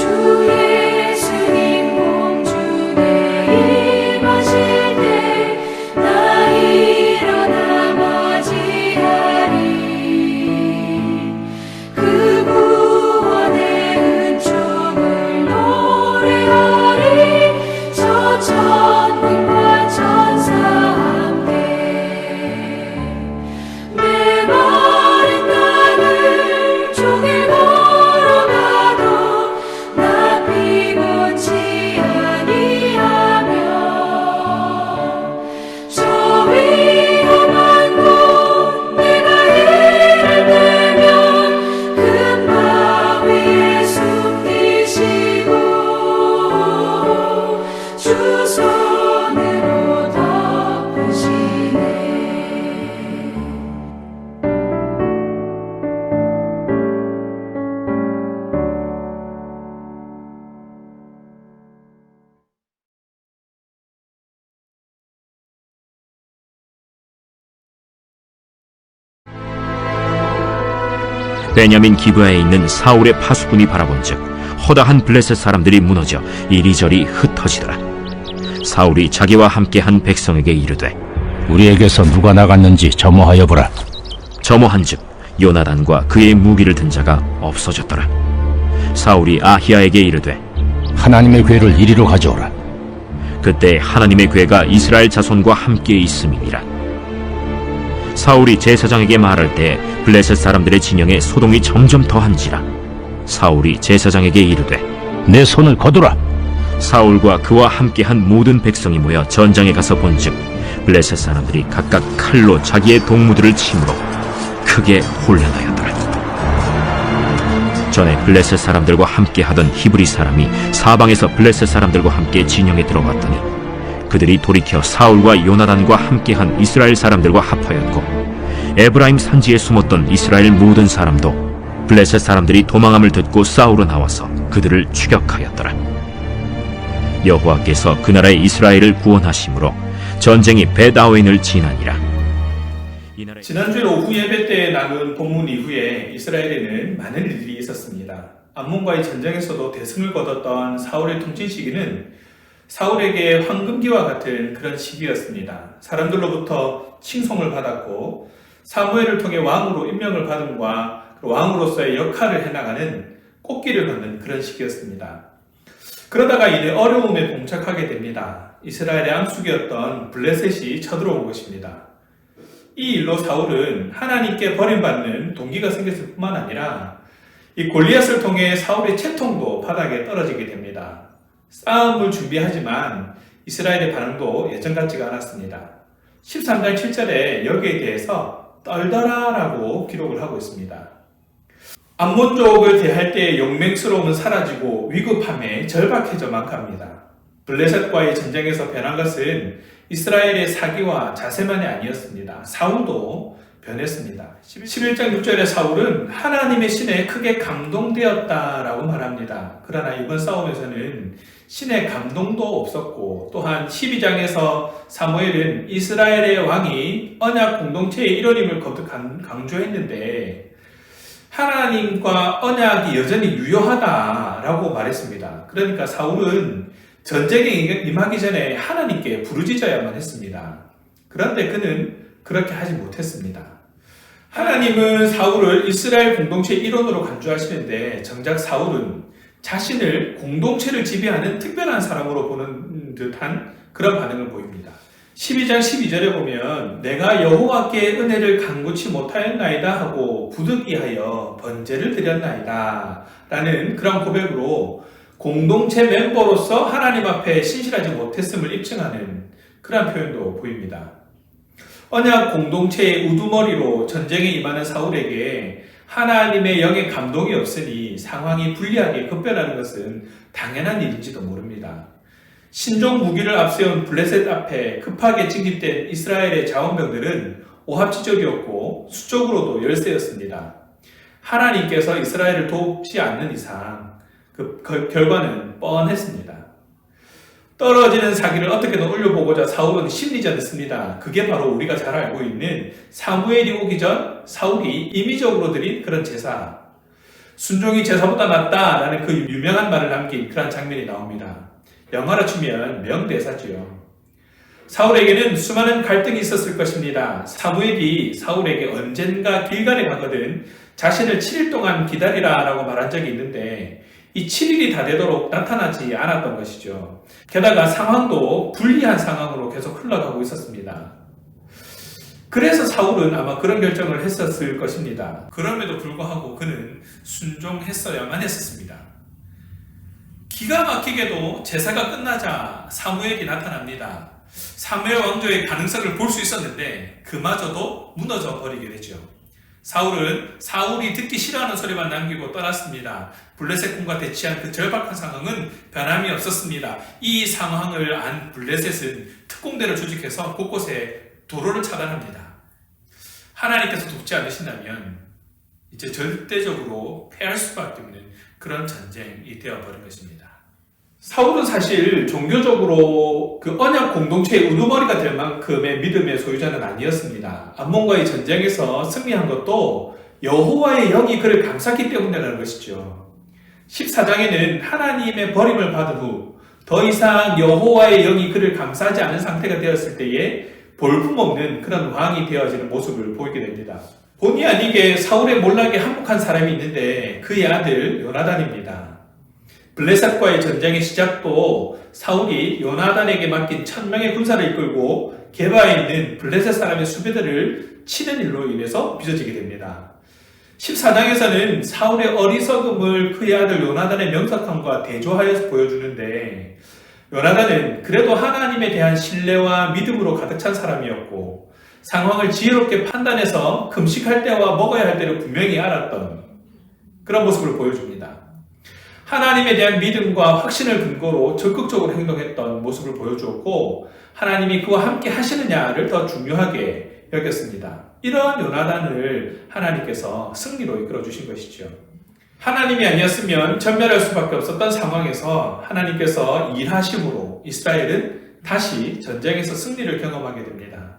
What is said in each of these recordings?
예수님 공중에 임하실 때 나 일어나 맞이하리. 그 구원의 은총을 노래하리. 저 천군과 천사 함께 메마른 땅을 종일 걸어가도 나 피곤치 아니하며 저 위험한 곳 내가 이를 들면 큰 바위에 숨기시고 주 손으로 덮으시네. 베냐민 기브아에 있는 사울의 파수꾼이 바라본즉 허다한 블레셋 사람들이 무너져 이리저리 흩어지더라. 사울이 자기와 함께한 백성에게 이르되 우리에게서 누가 나갔는지 점호하여 보라. 점호한즉 요나단과 그의 무기를 든 자가 없어졌더라. 사울이 아히야에게 이르되 하나님의 궤를 이리로 가져오라. 그때 하나님의 궤가 이스라엘 자손과 함께 있음이니라. 사울이 제사장에게 말할 때 블레셋 사람들의 진영에 소동이 점점 더한지라. 사울이 제사장에게 이르되 내 손을 거두라. 사울과 그와 함께한 모든 백성이 모여 전장에 가서 본즉 블레셋 사람들이 각각 칼로 자기의 동무들을 치므로 크게 혼란하였더라. 전에 블레셋 사람들과 함께하던 히브리 사람이 사방에서 블레셋 사람들과 함께 진영에 들어갔더니 그들이 돌이켜 사울과 요나단과 함께한 이스라엘 사람들과 합하였고 에브라임 산지에 숨었던 이스라엘 모든 사람도 블레셋 사람들이 도망함을 듣고 싸우러 나와서 그들을 추격하였더라. 여호와께서 그 나라의 이스라엘을 구원하심으로 전쟁이 벳아웬을 지나니라. 지난주에 오후 예배 때 나눈 본문 이후에 이스라엘에는 많은 일들이 있었습니다. 암몬과의 전쟁에서도 대승을 거뒀던 사울의 통치 시기는 사울에게 황금기와 같은 그런 시기였습니다. 사람들로부터 칭송을 받았고 사무엘을 통해 왕으로 임명을 받음과 왕으로서의 역할을 해나가는 꽃길을 걷는 그런 시기였습니다. 그러다가 이내 어려움에 봉착하게 됩니다. 이스라엘의 암숙이었던 블레셋이 쳐들어온 것입니다. 이 일로 사울은 하나님께 버림받는 동기가 생겼을 뿐만 아니라 이 골리앗을 통해 사울의 채통도 바닥에 떨어지게 됩니다. 싸움을 준비하지만 이스라엘의 반응도 예전 같지가 않았습니다. 13장 7절에 여기에 대해서 떨더라 라고 기록을 하고 있습니다. 암몬족을 대할 때의 용맹스러움은 사라지고 위급함에 절박해져만 갑니다. 블레셋과의 전쟁에서 변한 것은 이스라엘의 사기와 자세만이 아니었습니다. 사울도 변했습니다. 11장 6절에 사울은 하나님의 신에 크게 감동되었다라고 말합니다. 그러나 이번 싸움에서는 신의 감동도 없었고 또한 12장에서 사무엘은 이스라엘의 왕이 언약 공동체의 일원임을 거듭 강조했는데 하나님과 언약이 여전히 유효하다라고 말했습니다. 그러니까 사울은 전쟁에 임하기 전에 하나님께 부르짖어야만 했습니다. 그런데 그는 그렇게 하지 못했습니다. 하나님은 사울을 이스라엘 공동체의 일원으로 간주하시는데 정작 사울은 자신을 공동체를 지배하는 특별한 사람으로 보는 듯한 그런 반응을 보입니다. 12장 12절에 보면 내가 여호와께 은혜를 간구치 못하였나이다 하고 부득이하여 번제를 드렸나이다 라는 그런 고백으로 공동체 멤버로서 하나님 앞에 신실하지 못했음을 입증하는 그런 표현도 보입니다. 언약 공동체의 우두머리로 전쟁에 임하는 사울에게 하나님의 영의 감동이 없으니 상황이 불리하게 급변하는 것은 당연한 일인지도 모릅니다. 신종 무기를 앞세운 블레셋 앞에 급하게 진입된 이스라엘의 자원병들은 오합지졸이었고 수적으로도 열세였습니다. 하나님께서 이스라엘을 돕지 않는 이상 그 결과는 뻔했습니다. 떨어지는 사기를 어떻게든 올려보고자 사울은 심리전을 씁니다. 그게 바로 우리가 잘 알고 있는 사무엘이 오기 전 사울이 임의적으로 드린 그런 제사. 순종이 제사보다 낫다라는 그 유명한 말을 남긴 그런 장면이 나옵니다. 영화로 치면 명대사지요. 사울에게는 수많은 갈등이 있었을 것입니다. 사무엘이 사울에게 언젠가 길갈에 가거든 자신을 7일 동안 기다리라 라고 말한 적이 있는데 이 7일이 다 되도록 나타나지 않았던 것이죠. 게다가 상황도 불리한 상황으로 계속 흘러가고 있었습니다. 그래서 사울은 아마 그런 결정을 했었을 것입니다. 그럼에도 불구하고 그는 순종했어야만 했었습니다. 기가 막히게도 제사가 끝나자 사무엘이 나타납니다. 사무엘 왕조의 가능성을 볼 수 있었는데 그마저도 무너져 버리게 되죠. 사울은 사울이 듣기 싫어하는 소리만 남기고 떠났습니다. 블레셋 군과 대치한 그 절박한 상황은 변함이 없었습니다. 이 상황을 안 블레셋은 특공대를 조직해서 곳곳에 도로를 차단합니다. 하나님께서 돕지 않으신다면 이제 절대적으로 패할 수밖에 없는 그런 전쟁이 되어버린 것입니다. 사울은 사실 종교적으로 그 언약 공동체의 우두머리가 될 만큼의 믿음의 소유자는 아니었습니다. 암몬과의 전쟁에서 승리한 것도 여호와의 영이 그를 감쌌기 때문이라는 것이죠. 14장에는 하나님의 버림을 받은 후 더 이상 여호와의 영이 그를 감싸지 않은 상태가 되었을 때에 볼품없는 그런 왕이 되어지는 모습을 보이게 됩니다. 본의 아니게 사울의 몰락에 한몫한 사람이 있는데 그의 아들 요나단입니다. 블레셋과의 전쟁의 시작도 사울이 요나단에게 맡긴 1000명의 군사를 이끌고 게바에 있는 블레셋 사람의 수비들을 치는 일로 인해서 빚어지게 됩니다. 14장에서는 사울의 어리석음을 그의 아들 요나단의 명석함과 대조하여서 보여주는데 요나단은 그래도 하나님에 대한 신뢰와 믿음으로 가득 찬 사람이었고 상황을 지혜롭게 판단해서 금식할 때와 먹어야 할 때를 분명히 알았던 그런 모습을 보여줍니다. 하나님에 대한 믿음과 확신을 근거로 적극적으로 행동했던 모습을 보여주었고 하나님이 그와 함께 하시느냐를 더 중요하게 여겼습니다. 이런 요나단을 하나님께서 승리로 이끌어 주신 것이죠. 하나님이 아니었으면 전멸할 수밖에 없었던 상황에서 하나님께서 일하심으로 이스라엘은 다시 전쟁에서 승리를 경험하게 됩니다.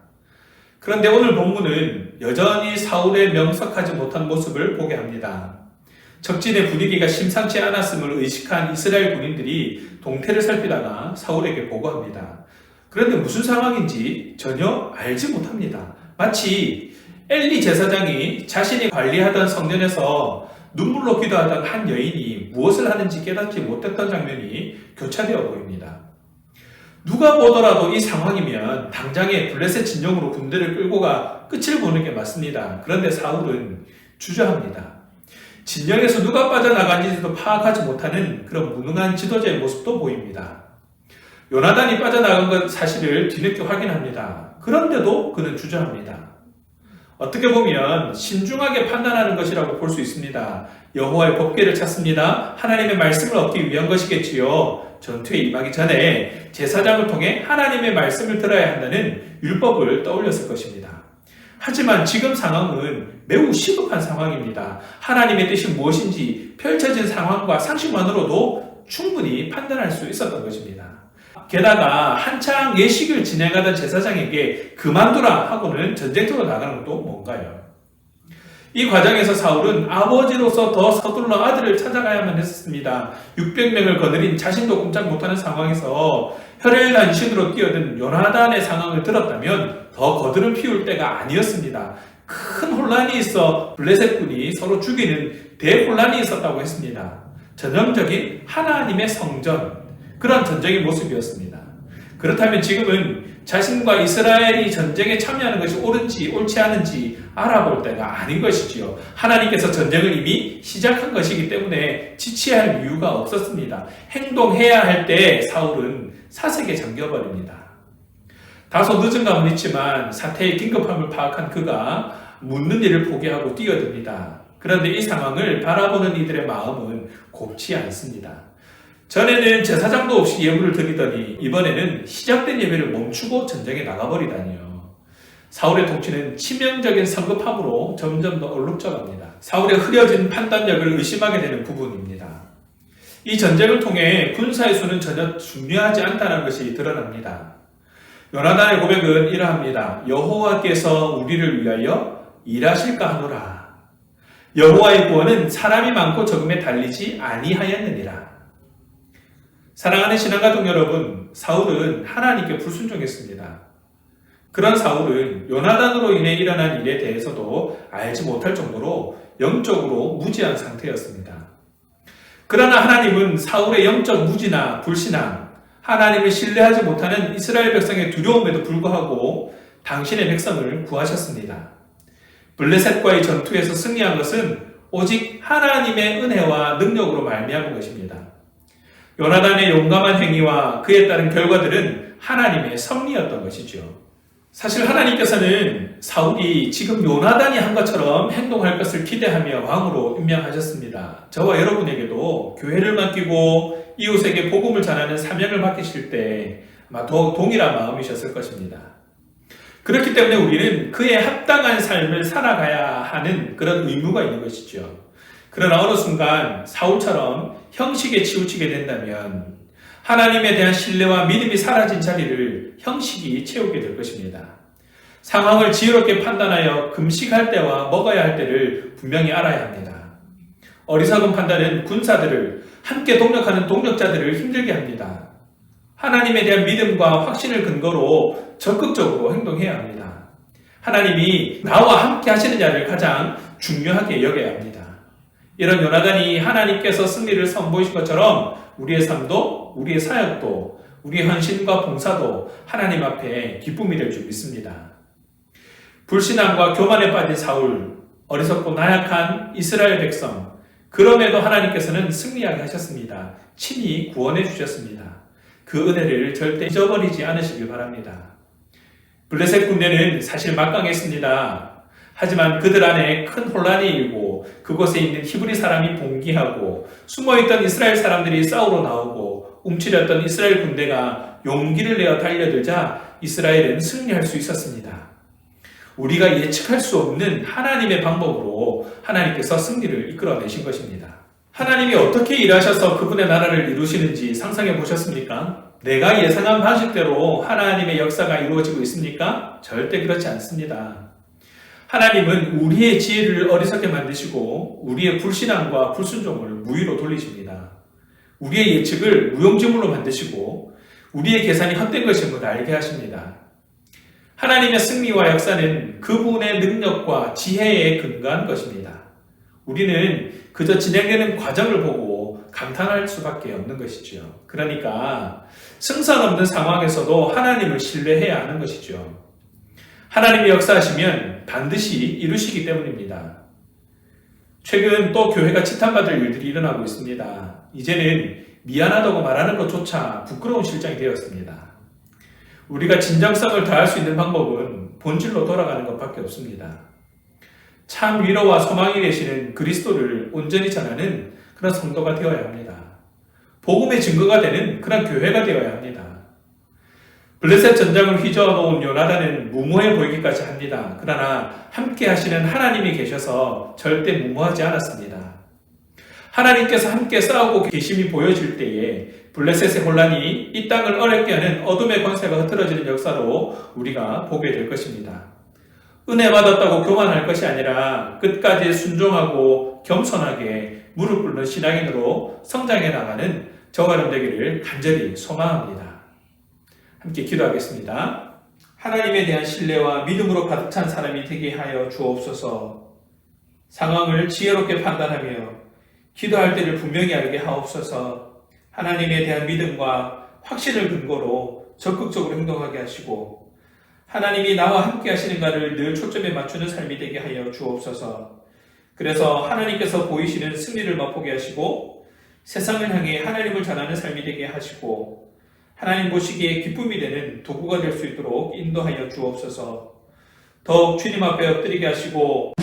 그런데 오늘 본문은 여전히 사울의 명석하지 못한 모습을 보게 합니다. 적진의 분위기가 심상치 않았음을 의식한 이스라엘 군인들이 동태를 살피다가 사울에게 보고합니다. 그런데 무슨 상황인지 전혀 알지 못합니다. 마치 엘리 제사장이 자신이 관리하던 성전에서 눈물로 기도하던 한 여인이 무엇을 하는지 깨닫지 못했던 장면이 교차되어 보입니다. 누가 보더라도 이 상황이면 당장에 블레셋 진영으로 군대를 끌고 가 끝을 보는 게 맞습니다. 그런데 사울은 주저합니다. 진영에서 누가 빠져나간지도 파악하지 못하는 그런 무능한 지도자의 모습도 보입니다. 요나단이 빠져나간 것 사실을 뒤늦게 확인합니다. 그런데도 그는 주저합니다. 어떻게 보면 신중하게 판단하는 것이라고 볼 수 있습니다. 여호와의 법궤를 찾습니다. 하나님의 말씀을 얻기 위한 것이겠지요. 전투에 임하기 전에 제사장을 통해 하나님의 말씀을 들어야 한다는 율법을 떠올렸을 것입니다. 하지만 지금 상황은 매우 시급한 상황입니다. 하나님의 뜻이 무엇인지 펼쳐진 상황과 상식만으로도 충분히 판단할 수 있었던 것입니다. 게다가 한창 예식을 진행하던 제사장에게 그만두라 하고는 전쟁터로 나가는 것도 뭔가요? 이 과정에서 사울은 아버지로서 더 서둘러 아들을 찾아가야만 했습니다. 600명을 거느린 자신도 꼼짝 못하는 상황에서 혈혈단신으로 뛰어든 요나단의 상황을 들었다면 더 거드름 피울 때가 아니었습니다. 큰 혼란이 있어 블레셋군이 서로 죽이는 대혼란이 있었다고 했습니다. 전형적인 하나님의 성전, 그런 전쟁의 모습이었습니다. 그렇다면 지금은 자신과 이스라엘이 전쟁에 참여하는 것이 옳은지 옳지 않은지 알아볼 때가 아닌 것이지요. 하나님께서 전쟁을 이미 시작한 것이기 때문에 지체할 이유가 없었습니다. 행동해야 할 때 사울은 사색에 잠겨버립니다. 다소 늦은 감은 있지만 사태의 긴급함을 파악한 그가 묻는 일을 포기하고 뛰어듭니다. 그런데 이 상황을 바라보는 이들의 마음은 곱지 않습니다. 전에는 제사장도 없이 예물을 드리더니 이번에는 시작된 예배를 멈추고 전쟁에 나가버리다니요. 사울의 통치는 치명적인 성급함으로 점점 더 얼룩져갑니다. 사울의 흐려진 판단력을 의심하게 되는 부분입니다. 이 전쟁을 통해 군사의 수는 전혀 중요하지 않다는 것이 드러납니다. 요나단의 고백은 이러합니다. 여호와께서 우리를 위하여 일하실까 하노라. 여호와의 구원은 사람이 많고 적음에 달리지 아니하였느니라. 사랑하는 신앙가족 여러분, 사울은 하나님께 불순종했습니다. 그런 사울은 요나단으로 인해 일어난 일에 대해서도 알지 못할 정도로 영적으로 무지한 상태였습니다. 그러나 하나님은 사울의 영적 무지나 불신앙, 하나님을 신뢰하지 못하는 이스라엘 백성의 두려움에도 불구하고 당신의 백성을 구하셨습니다. 블레셋과의 전투에서 승리한 것은 오직 하나님의 은혜와 능력으로 말미암은 것입니다. 요나단의 용감한 행위와 그에 따른 결과들은 하나님의 섭리였던 것이죠. 사실 하나님께서는 사울이 지금 요나단이 한 것처럼 행동할 것을 기대하며 왕으로 임명하셨습니다. 저와 여러분에게도 교회를 맡기고 이웃에게 복음을 전하는 사명을 맡기실 때 아마 더욱 동일한 마음이셨을 것입니다. 그렇기 때문에 우리는 그에 합당한 삶을 살아가야 하는 그런 의무가 있는 것이죠. 그러나 어느 순간 사울처럼 형식에 치우치게 된다면 하나님에 대한 신뢰와 믿음이 사라진 자리를 형식이 채우게 될 것입니다. 상황을 지혜롭게 판단하여 금식할 때와 먹어야 할 때를 분명히 알아야 합니다. 어리석은 판단은 군사들을, 함께 동력하는 동력자들을 힘들게 합니다. 하나님에 대한 믿음과 확신을 근거로 적극적으로 행동해야 합니다. 하나님이 나와 함께 하시는 자를 가장 중요하게 여겨야 합니다. 이런 요나단이 하나님께서 승리를 선보이신 것처럼 우리의 삶도, 우리의 사역도, 우리의 헌신과 봉사도 하나님 앞에 기쁨이 될 줄 믿습니다. 불신앙과 교만에 빠진 사울, 어리석고 나약한 이스라엘 백성, 그럼에도 하나님께서는 승리하게 하셨습니다. 친히 구원해 주셨습니다. 그 은혜를 절대 잊어버리지 않으시길 바랍니다. 블레셋 군대는 사실 막강했습니다. 하지만 그들 안에 큰 혼란이 일고 그곳에 있는 히브리 사람이 봉기하고 숨어있던 이스라엘 사람들이 싸우러 나오고 움츠렸던 이스라엘 군대가 용기를 내어 달려들자 이스라엘은 승리할 수 있었습니다. 우리가 예측할 수 없는 하나님의 방법으로 하나님께서 승리를 이끌어내신 것입니다. 하나님이 어떻게 일하셔서 그분의 나라를 이루시는지 상상해 보셨습니까? 내가 예상한 방식대로 하나님의 역사가 이루어지고 있습니까? 절대 그렇지 않습니다. 하나님은 우리의 지혜를 어리석게 만드시고 우리의 불신앙과 불순종을 무위로 돌리십니다. 우리의 예측을 무용지물로 만드시고 우리의 계산이 헛된 것임을 알게 하십니다. 하나님의 승리와 역사는 그분의 능력과 지혜에 근거한 것입니다. 우리는 그저 진행되는 과정을 보고 감탄할 수밖에 없는 것이죠. 그러니까 승산 없는 상황에서도 하나님을 신뢰해야 하는 것이죠. 하나님이 역사하시면 반드시 이루시기 때문입니다. 최근 또 교회가 지탄받을 일들이 일어나고 있습니다. 이제는 미안하다고 말하는 것조차 부끄러운 실정이 되었습니다. 우리가 진정성을 다할 수 있는 방법은 본질로 돌아가는 것밖에 없습니다. 참 위로와 소망이 되시는 그리스도를 온전히 전하는 그런 성도가 되어야 합니다. 복음의 증거가 되는 그런 교회가 되어야 합니다. 블레셋 전장을 휘저어놓은 요나단은 무모해 보이기까지 합니다. 그러나 함께 하시는 하나님이 계셔서 절대 무모하지 않았습니다. 하나님께서 함께 싸우고 계심이 보여질 때에 블레셋의 혼란이 이 땅을 어렵게 하는 어둠의 권세가 흐트러지는 역사로 우리가 보게 될 것입니다. 은혜 받았다고 교만할 것이 아니라 끝까지 순종하고 겸손하게 무릎 꿇는 신앙인으로 성장해 나가는 저와 여러분 되기를 간절히 소망합니다. 함께 기도하겠습니다. 하나님에 대한 신뢰와 믿음으로 가득 찬 사람이 되게 하여 주옵소서. 상황을 지혜롭게 판단하며 기도할 때를 분명히 알게 하옵소서. 하나님에 대한 믿음과 확신을 근거로 적극적으로 행동하게 하시고 하나님이 나와 함께 하시는가를 늘 초점에 맞추는 삶이 되게 하여 주옵소서. 그래서 하나님께서 보이시는 승리를 맛보게 하시고 세상을 향해 하나님을 전하는 삶이 되게 하시고 하나님 보시기에 기쁨이 되는 도구가 될 수 있도록 인도하여 주옵소서. 더욱 주님 앞에 엎드리게 하시고